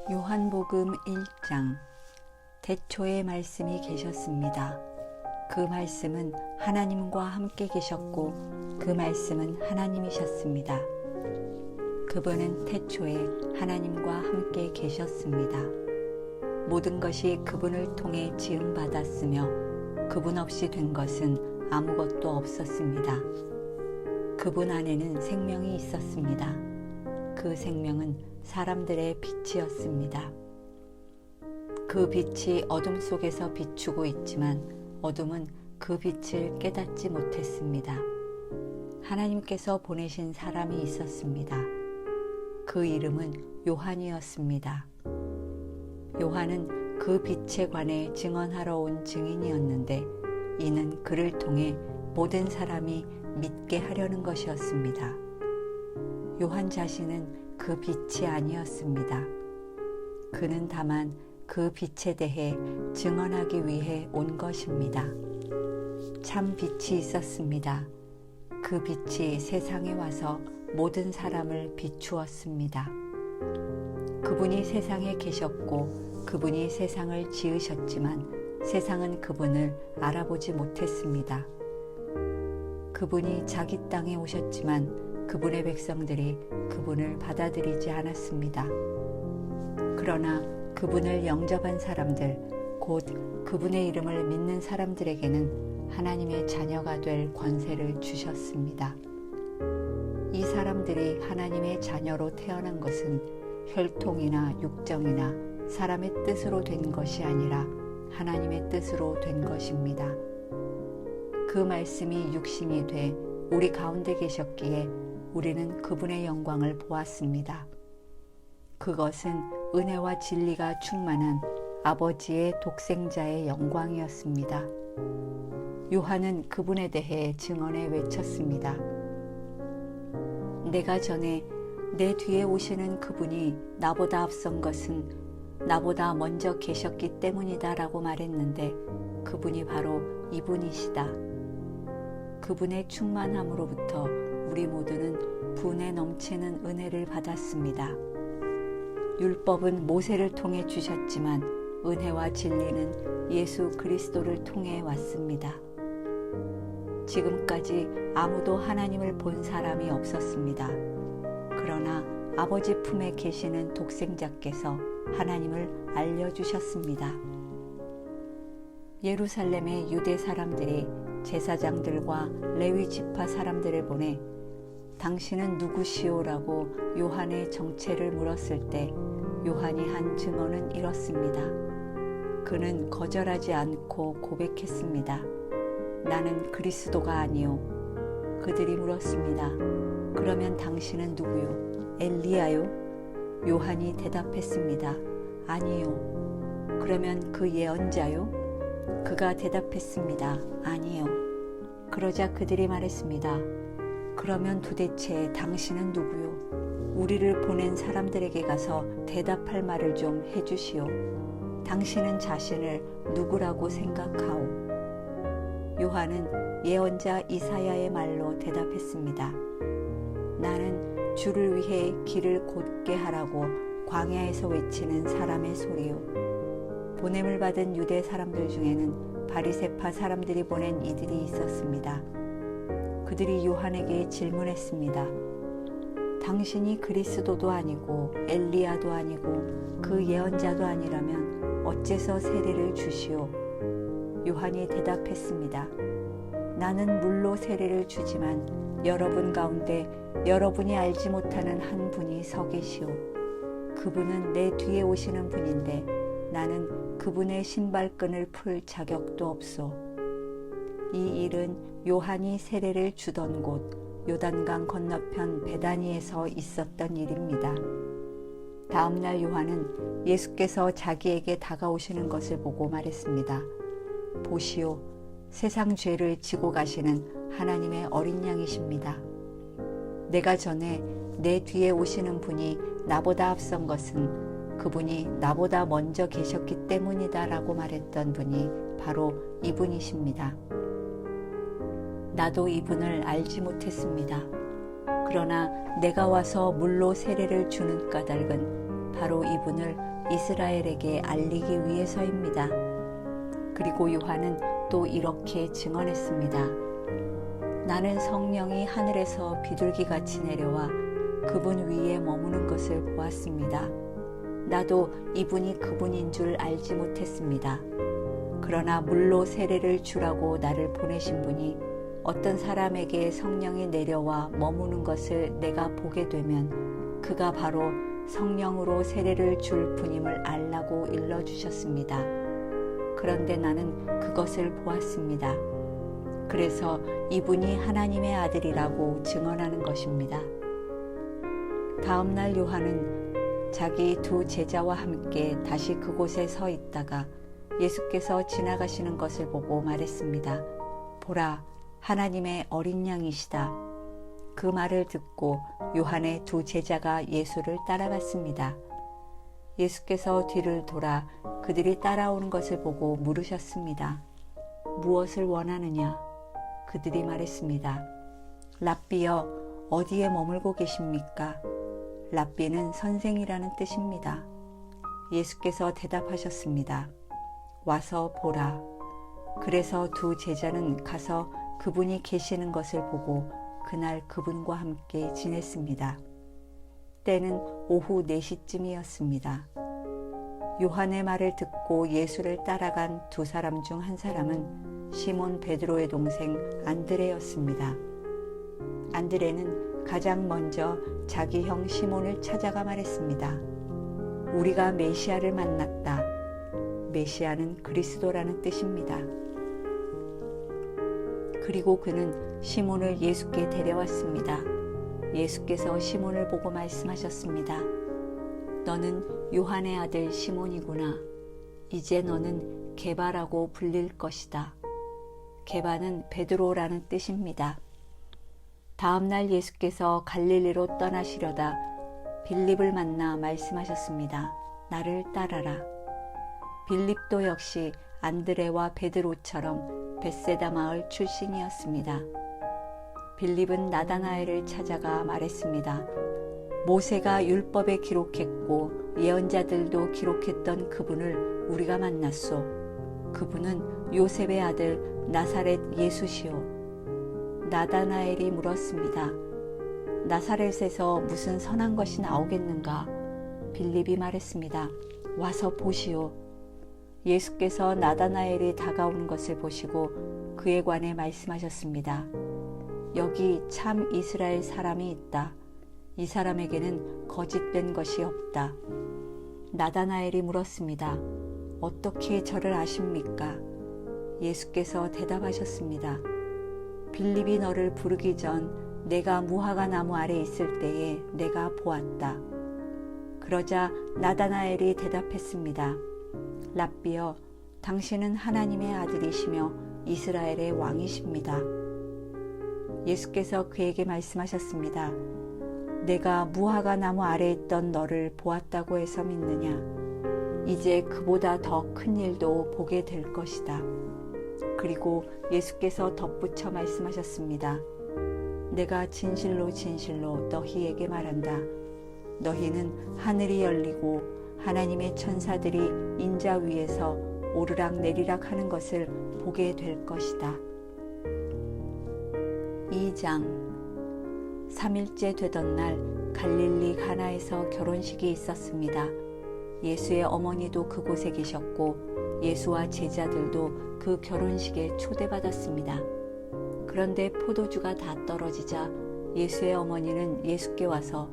요한복음 1장. 태초에 말씀이 계셨습니다. 그 말씀은 하나님과 함께 계셨고 그 말씀은 하나님이셨습니다. 그분은 태초에 하나님과 함께 계셨습니다. 모든 것이 그분을 통해 지음받았으며 그분 없이 된 것은 아무것도 없었습니다. 그분 안에는 생명이 있었습니다. 그 생명은 사람들의 빛이었습니다. 그 빛이 어둠 속에서 비추고 있지만 어둠은 그 빛을 깨닫지 못했습니다. 하나님께서 보내신 사람이 있었습니다. 그 이름은 요한이었습니다. 요한은 그 빛에 관해 증언하러 온 증인이었는데 이는 그를 통해 모든 사람이 믿게 하려는 것이었습니다. 요한 자신은 그 빛이 아니었습니다. 그는 다만 그 빛에 대해 증언하기 위해 온 것입니다. 참 빛이 있었습니다. 그 빛이 세상에 와서 모든 사람을 비추었습니다. 그분이 세상에 계셨고 그분이 세상을 지으셨지만 세상은 그분을 알아보지 못했습니다. 그분이 자기 땅에 오셨지만 그분의 백성들이 그분을 받아들이지 않았습니다. 그러나 그분을 영접한 사람들, 곧 그분의 이름을 믿는 사람들에게는 하나님의 자녀가 될 권세를 주셨습니다. 이 사람들이 하나님의 자녀로 태어난 것은 혈통이나 육정이나 사람의 뜻으로 된 것이 아니라 하나님의 뜻으로 된 것입니다. 그 말씀이 육신이 돼 우리 가운데 계셨기에 우리는 그분의 영광을 보았습니다. 그것은 은혜와 진리가 충만한 아버지의 독생자의 영광이었습니다. 요한은 그분에 대해 증언해 외쳤습니다. 내가 전에 내 뒤에 오시는 그분이 나보다 앞선 것은 나보다 먼저 계셨기 때문이다 라고 말했는데 그분이 바로 이분이시다. 그분의 충만함으로부터 우리 모두는 분에 넘치는 은혜를 받았습니다. 율법은 모세를 통해 주셨지만 은혜와 진리는 예수 그리스도를 통해 왔습니다. 지금까지 아무도 하나님을 본 사람이 없었습니다. 그러나 아버지 품에 계시는 독생자께서 하나님을 알려주셨습니다. 예루살렘의 유대 사람들이 제사장들과 레위 지파 사람들을 보내 당신은 누구시오라고 요한의 정체를 물었을 때 요한이 한 증언은 이렇습니다. 그는 거절하지 않고 고백했습니다. 나는 그리스도가 아니요. 그들이 물었습니다. 그러면 당신은 누구요? 엘리야요? 요한이 대답했습니다. 아니요. 그러면 그 예언자요? 그가 대답했습니다. 아니요. 그러자 그들이 말했습니다. 그러면 도대체 당신은 누구요? 우리를 보낸 사람들에게 가서 대답할 말을 좀 해주시오. 당신은 자신을 누구라고 생각하오? 요한은 예언자 이사야의 말로 대답했습니다. 나는 주를 위해 길을 곧게 하라고 광야에서 외치는 사람의 소리요. 보냄을 받은 유대 사람들 중에는 바리새파 사람들이 보낸 이들이 있었습니다. 그들이 요한에게 질문했습니다. 당신이 그리스도도 아니고 엘리야도 아니고 그 예언자도 아니라면 어째서 세례를 주시오? 요한이 대답했습니다. 나는 물로 세례를 주지만 여러분 가운데 여러분이 알지 못하는 한 분이 서 계시오. 그분은 내 뒤에 오시는 분인데 나는 그분의 신발끈을 풀 자격도 없소. 이 일은 요한이 세례를 주던 곳 요단강 건너편 베다니에서 있었던 일입니다. 다음 날 요한은 예수께서 자기에게 다가오시는 것을 보고 말했습니다. 보시오, 세상 죄를 지고 가시는 하나님의 어린 양이십니다. 내가 전에 내 뒤에 오시는 분이 나보다 앞선 것은 그분이 나보다 먼저 계셨기 때문이다 라고 말했던 분이 바로 이분이십니다. 나도 이분을 알지 못했습니다. 그러나 내가 와서 물로 세례를 주는 까닭은 바로 이분을 이스라엘에게 알리기 위해서입니다. 그리고 요한은 또 이렇게 증언했습니다. 나는 성령이 하늘에서 비둘기같이 내려와 그분 위에 머무는 것을 보았습니다. 나도 이분이 그분인 줄 알지 못했습니다. 그러나 물로 세례를 주라고 나를 보내신 분이 어떤 사람에게 성령이 내려와 머무는 것을 내가 보게 되면 그가 바로 성령으로 세례를 줄 분임을 알라고 일러주셨습니다. 그런데 나는 그것을 보았습니다. 그래서 이분이 하나님의 아들이라고 증언하는 것입니다. 다음 날 요한은 자기 두 제자와 함께 다시 그곳에 서 있다가 예수께서 지나가시는 것을 보고 말했습니다. 보라, 하나님의 어린 양이시다. 그 말을 듣고 요한의 두 제자가 예수를 따라갔습니다. 예수께서 뒤를 돌아 그들이 따라오는 것을 보고 물으셨습니다. 무엇을 원하느냐? 그들이 말했습니다. 랍비여, 어디에 머물고 계십니까? 랍비는 선생이라는 뜻입니다. 예수께서 대답하셨습니다. 와서 보라. 그래서 두 제자는 가서 그분이 계시는 것을 보고 그날 그분과 함께 지냈습니다. 때는 오후 4시쯤이었습니다. 요한의 말을 듣고 예수를 따라간 두 사람 중 한 사람은 시몬 베드로의 동생 안드레였습니다. 안드레는 가장 먼저 자기 형 시몬을 찾아가 말했습니다. 우리가 메시아를 만났다. 메시아는 그리스도라는 뜻입니다. 그리고 그는 시몬을 예수께 데려왔습니다. 예수께서 시몬을 보고 말씀하셨습니다. 너는 요한의 아들 시몬이구나. 이제 너는 게바라고 불릴 것이다. 게바는 베드로라는 뜻입니다. 다음 날 예수께서 갈릴리로 떠나시려다 빌립을 만나 말씀하셨습니다. 나를 따라라. 빌립도 역시 안드레와 베드로처럼 벳세다 마을 출신이었습니다. 빌립은 나다나엘을 찾아가 말했습니다. 모세가 율법에 기록했고 예언자들도 기록했던 그분을 우리가 만났소. 그분은 요셉의 아들 나사렛 예수시오. 나다나엘이 물었습니다. 나사렛에서 무슨 선한 것이 나오겠는가? 빌립이 말했습니다. 와서 보시오. 예수께서 나다나엘이 다가오는 것을 보시고 그에 관해 말씀하셨습니다. 여기 참 이스라엘 사람이 있다. 이 사람에게는 거짓된 것이 없다. 나다나엘이 물었습니다. 어떻게 저를 아십니까? 예수께서 대답하셨습니다. 빌립이 너를 부르기 전 내가 무화과 나무 아래 있을 때에 내가 보았다. 그러자 나다나엘이 대답했습니다. 랍비여, 당신은 하나님의 아들이시며 이스라엘의 왕이십니다. 예수께서 그에게 말씀하셨습니다. 내가 무화과 나무 아래 있던 너를 보았다고 해서 믿느냐? 이제 그보다 더 큰 일도 보게 될 것이다. 그리고 예수께서 덧붙여 말씀하셨습니다. 내가 진실로 진실로 너희에게 말한다. 너희는 하늘이 열리고 하나님의 천사들이 인자 위에서 오르락 내리락 하는 것을 보게 될 것이다. 2장 3일째 되던 날 갈릴리 가나에서 결혼식이 있었습니다. 예수의 어머니도 그곳에 계셨고 예수와 제자들도 그 결혼식에 초대받았습니다. 그런데 포도주가 다 떨어지자 예수의 어머니는 예수께 와서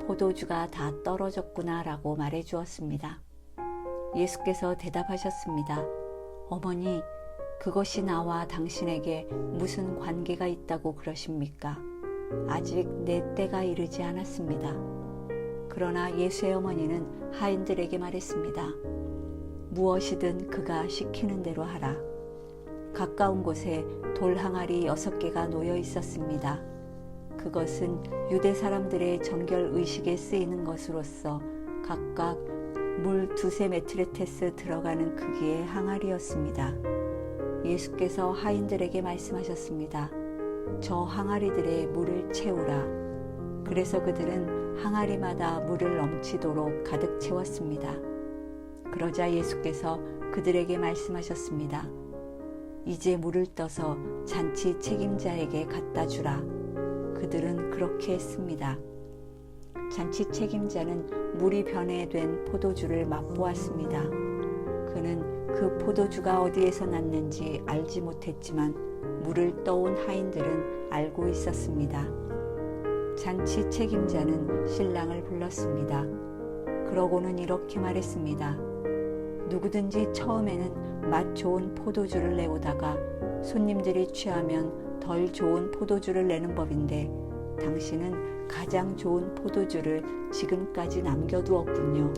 포도주가 다 떨어졌구나 라고 말해 주었습니다. 예수께서 대답하셨습니다. 어머니, 그것이 나와 당신에게 무슨 관계가 있다고 그러십니까? 아직 내 때가 이르지 않았습니다. 그러나 예수의 어머니는 하인들에게 말했습니다. 무엇이든 그가 시키는 대로 하라. 가까운 곳에 돌 항아리 6개가 놓여 있었습니다. 그것은 유대 사람들의 정결 의식에 쓰이는 것으로서 각각 물 2-3메트레테스 들어가는 크기의 항아리였습니다. 예수께서 하인들에게 말씀하셨습니다. 저 항아리들의 물을 채우라. 그래서 그들은 항아리마다 물을 넘치도록 가득 채웠습니다. 그러자 예수께서 그들에게 말씀하셨습니다. 이제 물을 떠서 잔치 책임자에게 갖다 주라. 그들은 그렇게 했습니다. 잔치 책임자는 물이 변해된 포도주를 맛보았습니다. 그는 그 포도주가 어디에서 났는지 알지 못했지만 물을 떠온 하인들은 알고 있었습니다. 잔치 책임자는 신랑을 불렀습니다. 그러고는 이렇게 말했습니다. 누구든지 처음에는 맛 좋은 포도주를 내오다가 손님들이 취하면 덜 좋은 포도주를 내는 법인데 당신은 가장 좋은 포도주를 지금까지 남겨두었군요.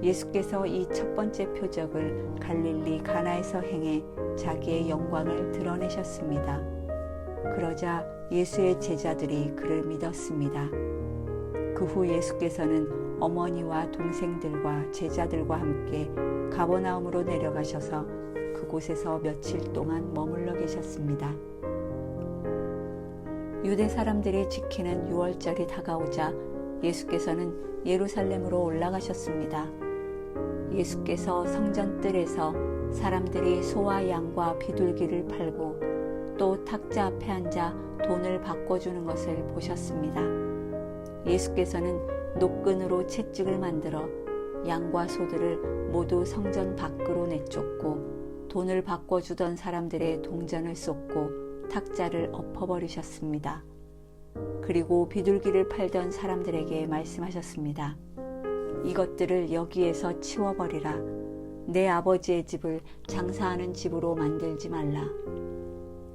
예수께서 이 첫 번째 표적을 갈릴리 가나에서 행해 자기의 영광을 드러내셨습니다. 그러자 예수의 제자들이 그를 믿었습니다. 그 후 예수께서는 어머니와 동생들과 제자들과 함께 가버나움으로 내려가셔서 그곳에서 며칠 동안 머물러 계셨습니다. 유대 사람들이 지키는 유월절이 다가오자 예수께서는 예루살렘으로 올라가셨습니다. 예수께서 성전 뜰에서 사람들이 소와 양과 비둘기를 팔고 또 탁자 앞에 앉아 돈을 바꿔주는 것을 보셨습니다. 예수께서는 노끈으로 채찍을 만들어 양과 소들을 모두 성전 밖으로 내쫓고 돈을 바꿔주던 사람들의 동전을 쏟고 탁자를 엎어버리셨습니다. 그리고 비둘기를 팔던 사람들에게 말씀하셨습니다. 이것들을 여기에서 치워버리라. 내 아버지의 집을 장사하는 집으로 만들지 말라.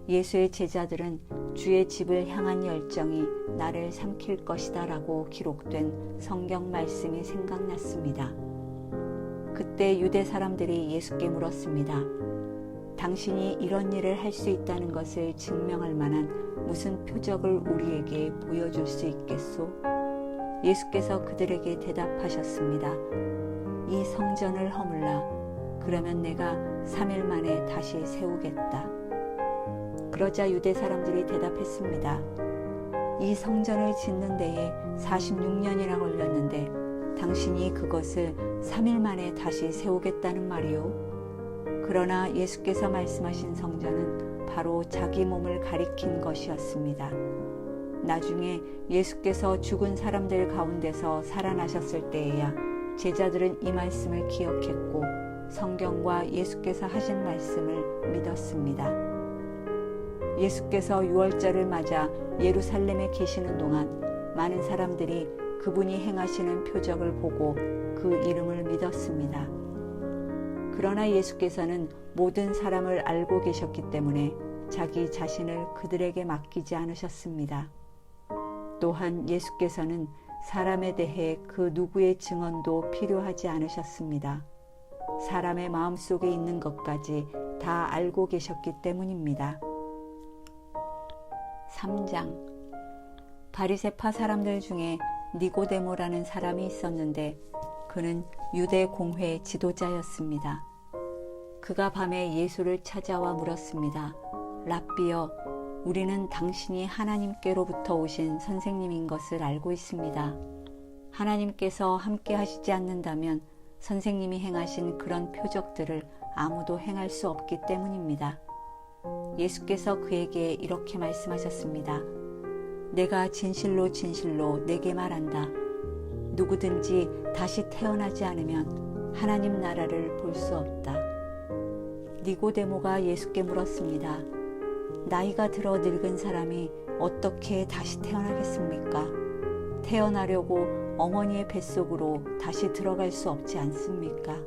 예수의 제자들은 주의 집을 향한 열정이 나를 삼킬 것이다 라고 기록된 성경 말씀이 생각났습니다. 그때 유대 사람들이 예수께 물었습니다. 당신이 이런 일을 할 수 있다는 것을 증명할 만한 무슨 표적을 우리에게 보여줄 수 있겠소? 예수께서 그들에게 대답하셨습니다. 이 성전을 허물라. 그러면 내가 3일 만에 다시 세우겠다. 그러자 유대 사람들이 대답했습니다. 이 성전을 짓는 데에 46년이나 걸렸는데 당신이 그것을 3일 만에 다시 세우겠다는 말이오? 그러나 예수께서 말씀하신 성전은 바로 자기 몸을 가리킨 것이었습니다. 나중에 예수께서 죽은 사람들 가운데서 살아나셨을 때에야 제자들은 이 말씀을 기억했고 성경과 예수께서 하신 말씀을 믿었습니다. 예수께서 유월절을 맞아 예루살렘에 계시는 동안 많은 사람들이 그분이 행하시는 표적을 보고 그 이름을 믿었습니다. 그러나 예수께서는 모든 사람을 알고 계셨기 때문에 자기 자신을 그들에게 맡기지 않으셨습니다. 또한 예수께서는 사람에 대해 그 누구의 증언도 필요하지 않으셨습니다. 사람의 마음속에 있는 것까지 다 알고 계셨기 때문입니다. 3장. 바리새파 사람들 중에 니고데모라는 사람이 있었는데 그는 유대 공회의 지도자였습니다. 그가 밤에 예수를 찾아와 물었습니다. 랍비여, 우리는 당신이 하나님께로부터 오신 선생님인 것을 알고 있습니다. 하나님께서 함께 하시지 않는다면 선생님이 행하신 그런 표적들을 아무도 행할 수 없기 때문입니다. 예수께서 그에게 이렇게 말씀하셨습니다. 내가 진실로 진실로 내게 말한다. 누구든지 다시 태어나지 않으면 하나님 나라를 볼 수 없다. 니고데모가 예수께 물었습니다. 나이가 들어 늙은 사람이 어떻게 다시 태어나겠습니까? 태어나려고 어머니의 뱃속으로 다시 들어갈 수 없지 않습니까?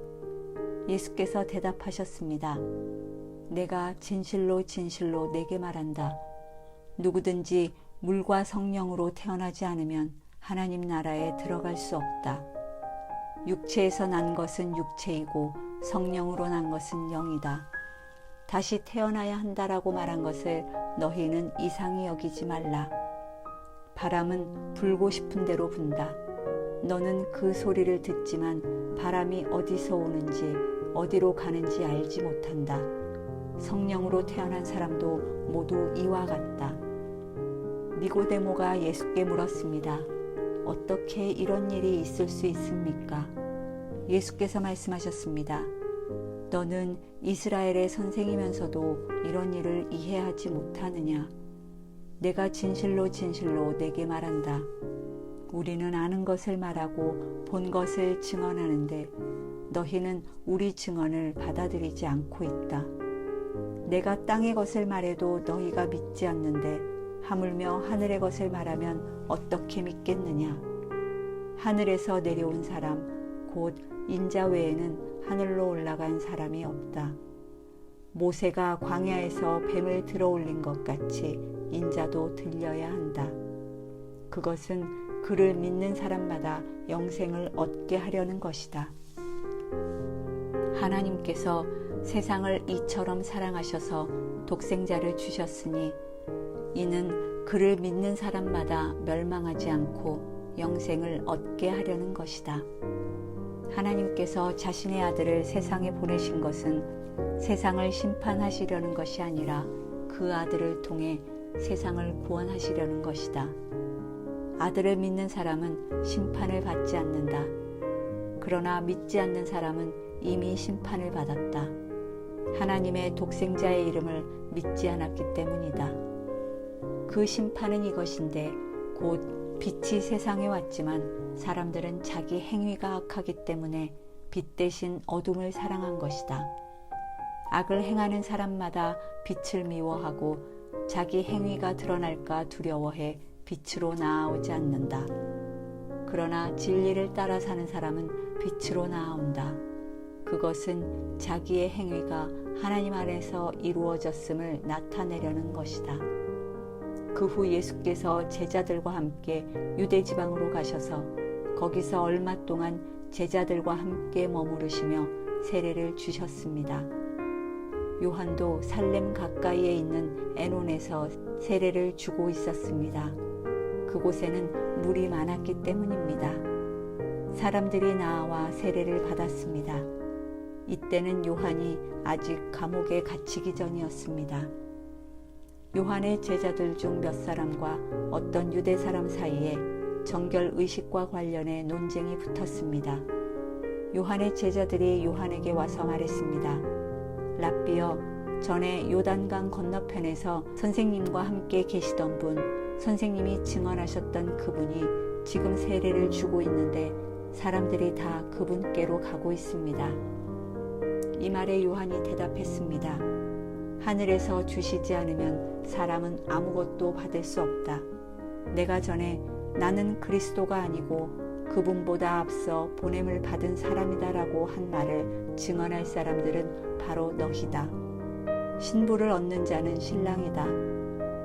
예수께서 대답하셨습니다. 내가 진실로 진실로 내게 말한다. 누구든지 물과 성령으로 태어나지 않으면 하나님 나라에 들어갈 수 없다. 육체에서 난 것은 육체이고 성령으로 난 것은 영이다. 다시 태어나야 한다라고 말한 것을 너희는 이상히 여기지 말라. 바람은 불고 싶은 대로 분다. 너는 그 소리를 듣지만 바람이 어디서 오는지 어디로 가는지 알지 못한다. 성령으로 태어난 사람도 모두 이와 같다. 니고데모가 예수께 물었습니다. 어떻게 이런 일이 있을 수 있습니까? 예수께서 말씀하셨습니다. 너는 이스라엘의 선생이면서도 이런 일을 이해하지 못하느냐? 내가 진실로 진실로 내게 말한다. 우리는 아는 것을 말하고 본 것을 증언하는데 너희는 우리 증언을 받아들이지 않고 있다. 내가 땅의 것을 말해도 너희가 믿지 않는데 하물며 하늘의 것을 말하면 어떻게 믿겠느냐? 하늘에서 내려온 사람 곧 인자 외에는 하늘로 올라간 사람이 없다. 모세가 광야에서 뱀을 들어올린 것 같이 인자도 들려야 한다. 그것은 그를 믿는 사람마다 영생을 얻게 하려는 것이다. 하나님께서 세상을 이처럼 사랑하셔서 독생자를 주셨으니 이는 그를 믿는 사람마다 멸망하지 않고 영생을 얻게 하려는 것이다. 하나님께서 자신의 아들을 세상에 보내신 것은 세상을 심판하시려는 것이 아니라 그 아들을 통해 세상을 구원하시려는 것이다. 아들을 믿는 사람은 심판을 받지 않는다. 그러나 믿지 않는 사람은 이미 심판을 받았다. 하나님의 독생자의 이름을 믿지 않았기 때문이다. 그 심판은 이것인데 곧 빛이 세상에 왔지만 사람들은 자기 행위가 악하기 때문에 빛 대신 어둠을 사랑한 것이다. 악을 행하는 사람마다 빛을 미워하고 자기 행위가 드러날까 두려워해 빛으로 나아오지 않는다. 그러나 진리를 따라 사는 사람은 빛으로 나아온다. 그것은 자기의 행위가 하나님 안에서 이루어졌음을 나타내려는 것이다. 그 후 예수께서 제자들과 함께 유대 지방으로 가셔서 거기서 얼마 동안 제자들과 함께 머무르시며 세례를 주셨습니다. 요한도 살렘 가까이에 있는 에논에서 세례를 주고 있었습니다. 그곳에는 물이 많았기 때문입니다. 사람들이 나와 세례를 받았습니다. 이때는 요한이 아직 감옥에 갇히기 전이었습니다. 요한의 제자들 중 몇 사람과 어떤 유대 사람 사이에 정결 의식과 관련해 논쟁이 붙었습니다. 요한의 제자들이 요한에게 와서 말했습니다. 랍비여, 전에 요단강 건너편에서 선생님과 함께 계시던 분, 선생님이 증언하셨던 그분이 지금 세례를 주고 있는데 사람들이 다 그분께로 가고 있습니다. 이 말에 요한이 대답했습니다. 하늘에서 주시지 않으면 사람은 아무것도 받을 수 없다. 내가 전에 나는 그리스도가 아니고 그분보다 앞서 보냄을 받은 사람이다라고 한 말을 증언할 사람들은 바로 너희다. 신부를 얻는 자는 신랑이다.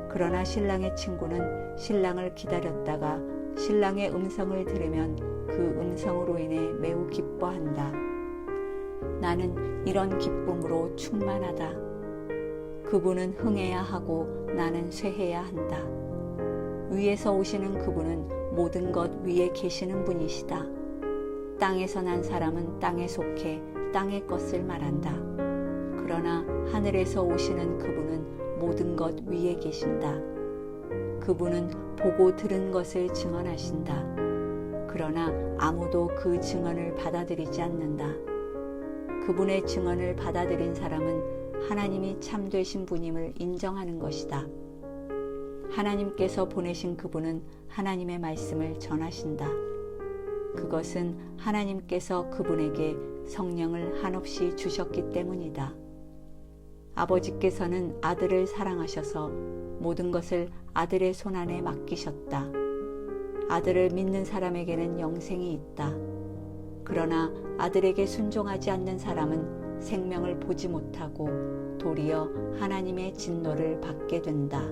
그러나 신랑의 친구는 신랑을 기다렸다가 신랑의 음성을 들으면 그 음성으로 인해 매우 기뻐한다. 나는 이런 기쁨으로 충만하다. 그분은 흥해야 하고 나는 쇠해야 한다. 위에서 오시는 그분은 모든 것 위에 계시는 분이시다. 땅에서 난 사람은 땅에 속해 땅의 것을 말한다. 그러나 하늘에서 오시는 그분은 모든 것 위에 계신다. 그분은 보고 들은 것을 증언하신다. 그러나 아무도 그 증언을 받아들이지 않는다. 그분의 증언을 받아들인 사람은 하나님이 참되신 분임을 인정하는 것이다. 하나님께서 보내신 그분은 하나님의 말씀을 전하신다. 그것은 하나님께서 그분에게 성령을 한없이 주셨기 때문이다. 아버지께서는 아들을 사랑하셔서 모든 것을 아들의 손안에 맡기셨다. 아들을 믿는 사람에게는 영생이 있다. 그러나 아들에게 순종하지 않는 사람은 생명을 보지 못하고 도리어 하나님의 진노를 받게 된다.